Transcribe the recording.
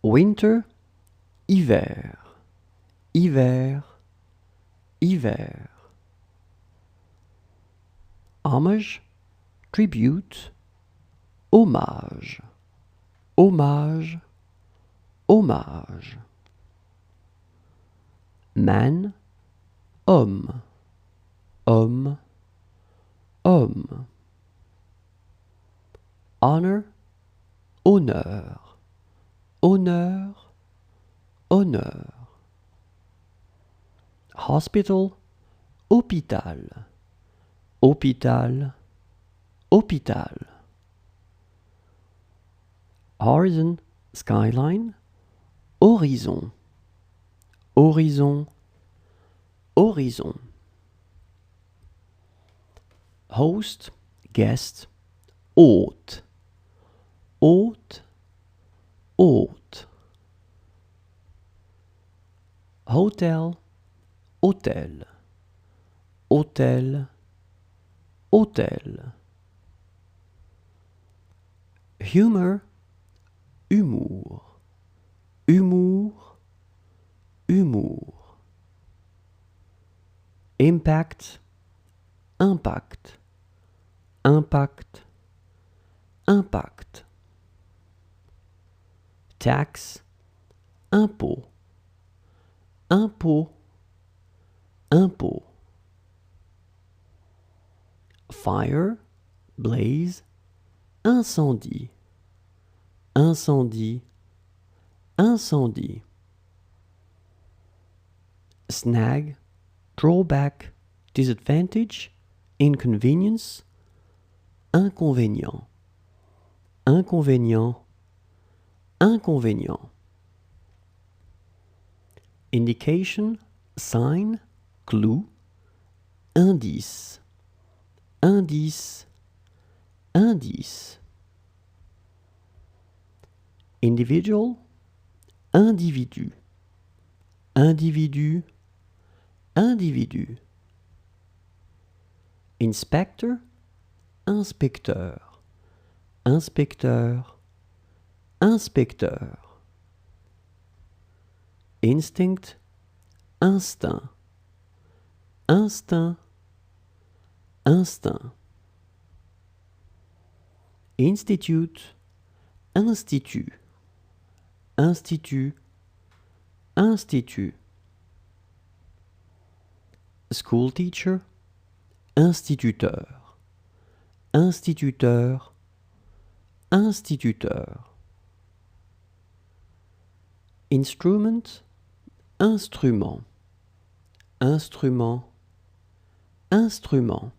Winter, hiver, hiver, hiver. Homage, tribute, hommage, hommage, hommage. Man, homme, homme, homme. Honor, honneur, honneur, honneur. Hospital, hôpital, hôpital, hôpital. Horizon, skyline, horizon, horizon, horizon. Host, guest, hôte, hôte, hôte. Hotel, hôtel, hôtel, hôtel. Humor, humour, humour, humour. Impact, impact, impact, impact. Tax, impôt, impôt, impôt. Fire, blaze, incendie, incendie, incendie. Snag, drawback, disadvantage, inconvenience, inconvénient, inconvénient, inconvénient. Indication, sign, clue, indice, indice, indice. Individual, individu, individu, individu. Inspector, inspecteur, inspecteur, inspecteur. Instinct, instinct, instinct, instinct. Institute, institut, institut, institut. School teacher, instituteur, instituteur, instituteur. Instrument, instrument, instrument, instrument.